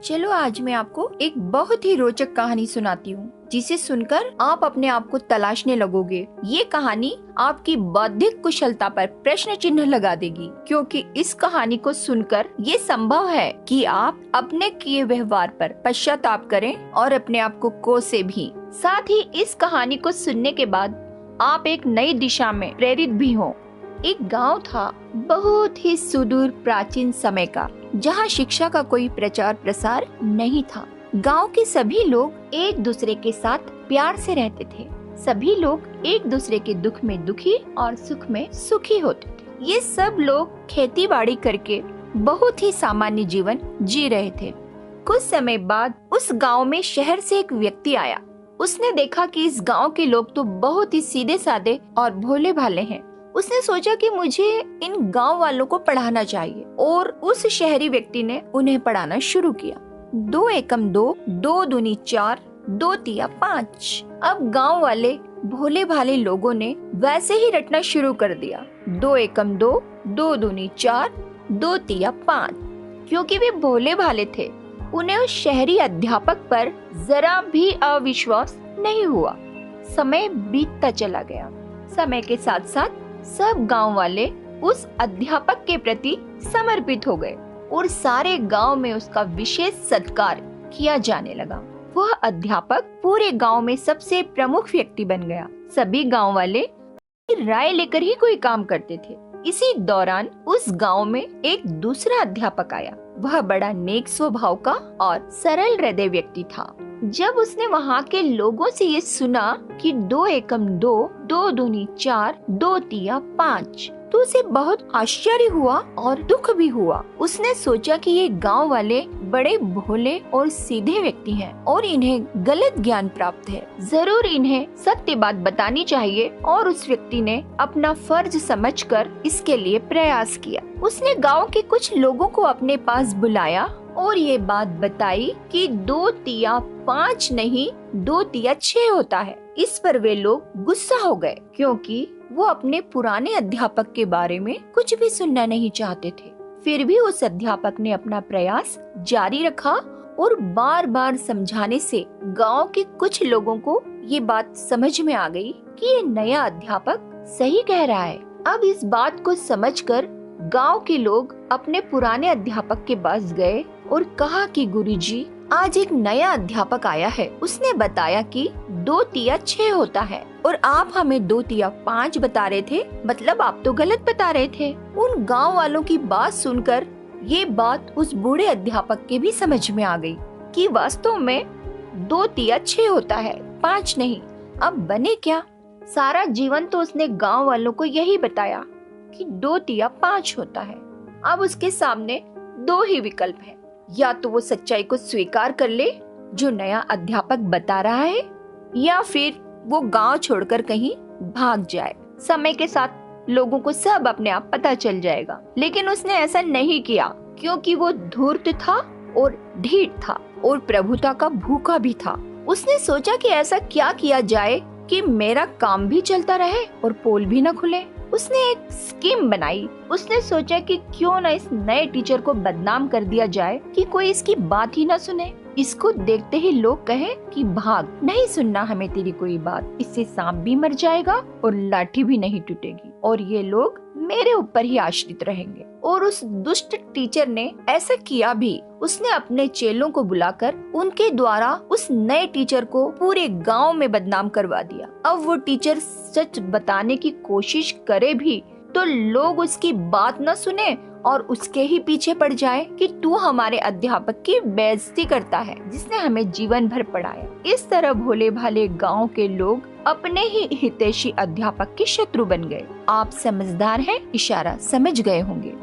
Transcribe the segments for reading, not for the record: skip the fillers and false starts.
चलो आज मैं आपको एक बहुत ही रोचक कहानी सुनाती हूँ, जिसे सुनकर आप अपने आप को तलाशने लगोगे। ये कहानी आपकी बौद्धिक कुशलता पर प्रश्न चिन्ह लगा देगी, क्योंकि इस कहानी को सुनकर ये संभव है कि आप अपने किए व्यवहार पर पश्चाताप करें और अपने आप को कोसे भी। साथ ही इस कहानी को सुनने के बाद आप एक नई दिशा में प्रेरित भी हो। एक गांव था, बहुत ही सुदूर प्राचीन समय का, जहां शिक्षा का कोई प्रचार प्रसार नहीं था। गांव के सभी लोग एक दूसरे के साथ प्यार से रहते थे। सभी लोग एक दूसरे के दुख में दुखी और सुख में सुखी होते थे। ये सब लोग खेती बाड़ी करके बहुत ही सामान्य जीवन जी रहे थे। कुछ समय बाद उस गांव में शहर से एक व्यक्ति आया। उसने देखा कि इस गांव के लोग तो बहुत ही सीधे साधे और भोले भाले हैं। उसने सोचा कि मुझे इन गांव वालों को पढ़ाना चाहिए, और उस शहरी व्यक्ति ने उन्हें पढ़ाना शुरू किया। 2 एकम 2, 2 दूनी 4, 2 तिया 5। अब गांव वाले भोले भाले लोगों ने वैसे ही रटना शुरू कर दिया। 2 एकम 2, 2 दूनी 4, 2 तिया 5। क्योंकि वे भोले भाले थे, उन्हें उस शहरी अध्यापक पर जरा भी अविश्वास नहीं हुआ। समय बीतता चला गया। समय के साथ साथ सब गांव वाले उस अध्यापक के प्रति समर्पित हो गए और सारे गांव में उसका विशेष सत्कार किया जाने लगा। वह अध्यापक पूरे गांव में सबसे प्रमुख व्यक्ति बन गया। सभी गांव वाले राय लेकर ही कोई काम करते थे। इसी दौरान उस गांव में एक दूसरा अध्यापक आया। वह बड़ा नेक स्वभाव का और सरल हृदय व्यक्ति था। जब उसने वहाँ के लोगों से ये सुना कि 2 एकम 2, 2 दूनी 4, 2 तिया 5, तो उसे बहुत आश्चर्य हुआ और दुख भी हुआ। उसने सोचा कि ये गांव वाले बड़े भोले और सीधे व्यक्ति हैं और इन्हें गलत ज्ञान प्राप्त है। जरूर इन्हें सत्य बात बतानी चाहिए, और उस व्यक्ति ने अपना फर्ज समझकर इसके लिए प्रयास किया। उसने गांव के कुछ लोगों को अपने पास बुलाया और ये बात बताई कि 2 तिया 5 नहीं, 2 तिया 6 होता है। इस पर वे लोग गुस्सा हो गए, क्योंकि वो अपने पुराने अध्यापक के बारे में कुछ भी सुनना नहीं चाहते थे। फिर भी उस अध्यापक ने अपना प्रयास जारी रखा और बार बार समझाने से गांव के कुछ लोगों को ये बात समझ में आ गई कि ये नया अध्यापक सही कह रहा है। अब इस बात को समझकर गांव के लोग अपने पुराने अध्यापक के पास गए और कहा कि गुरुजी, आज एक नया अध्यापक आया है। उसने बताया कि 2 तिया 6 होता है और आप हमें 2 तिया 5 बता रहे थे, मतलब आप तो गलत बता रहे थे। उन गांव वालों की बात सुनकर ये बात उस बूढ़े अध्यापक के भी समझ में आ गई कि वास्तव में 2 तिया 6 होता है, 5 नहीं। अब बने क्या? सारा जीवन तो उसने गाँव वालों को यही बताया कि 2 तिया 5 होता है। अब उसके सामने 2 ही विकल्प है, या तो वो सच्चाई को स्वीकार कर ले जो नया अध्यापक बता रहा है, या फिर वो गांव छोड़कर कहीं भाग जाए। समय के साथ लोगों को सब अपने आप पता चल जाएगा। लेकिन उसने ऐसा नहीं किया, क्योंकि वो धूर्त था और ढीठ था और प्रभुता का भूखा भी था। उसने सोचा कि ऐसा क्या किया जाए कि मेरा काम भी चलता रहे और पोल भी न खुले। उसने एक स्कीम बनाई। उसने सोचा कि क्यों न इस नए टीचर को बदनाम कर दिया जाए कि कोई इसकी बात ही न सुने। इसको देखते ही लोग कहे कि भाग, नहीं सुनना हमें तेरी कोई बात, इससे सांप भी मर जाएगा और लाठी भी नहीं टूटेगी, और ये लोग मेरे ऊपर ही आश्रित रहेंगे। और उस दुष्ट टीचर ने ऐसा किया भी। उसने अपने चेलों को बुलाकर उनके द्वारा उस नए टीचर को पूरे गांव में बदनाम करवा दिया। अब वो टीचर सच बताने की कोशिश करे भी तो लोग उसकी बात न सुने और उसके ही पीछे पड़ जाए कि तू हमारे अध्यापक की बेइज्जती करता है, जिसने हमें जीवन भर पढ़ाया। इस तरह भोले भाले गांव के लोग अपने ही हितैषी अध्यापक के शत्रु बन गए। आप समझदार हैं, इशारा समझ गए होंगे।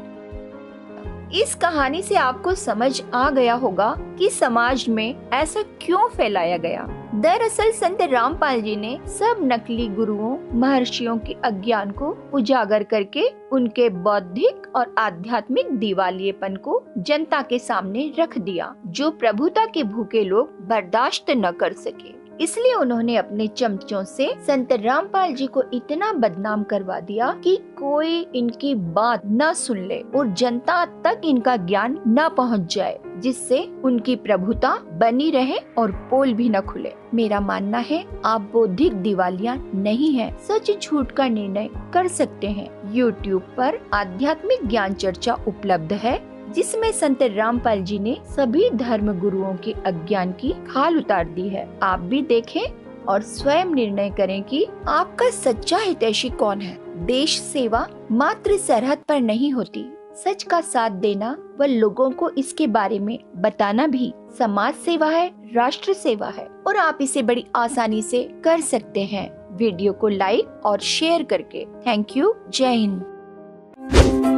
इस कहानी से आपको समझ आ गया होगा कि समाज में ऐसा क्यों फैलाया गया। दरअसल संत रामपाल जी ने सब नकली गुरुओं महर्षियों के अज्ञान को उजागर करके उनके बौद्धिक और आध्यात्मिक दिवालियेपन को जनता के सामने रख दिया, जो प्रभुता के भूखे लोग बर्दाश्त न कर सके। इसलिए उन्होंने अपने चमचों से संत रामपाल जी को इतना बदनाम करवा दिया कि कोई इनकी बात न सुन ले और जनता तक इनका ज्ञान न पहुंच जाए, जिससे उनकी प्रभुता बनी रहे और पोल भी न खुले। मेरा मानना है आप बौद्धिक दिवालिया नहीं है, सच झूठ का निर्णय कर सकते हैं। YouTube पर आध्यात्मिक ज्ञान चर्चा उपलब्ध है, जिसमें संत रामपाल जी ने सभी धर्म गुरुओं के अज्ञान की खाल उतार दी है। आप भी देखें और स्वयं निर्णय करें कि आपका सच्चा हितैषी कौन है। देश सेवा मात्र सरहद पर नहीं होती, सच का साथ देना व लोगों को इसके बारे में बताना भी समाज सेवा है, राष्ट्र सेवा है और आप इसे बड़ी आसानी से कर सकते हैं वीडियो को लाइक और शेयर करके। Thank you. जय हिंद।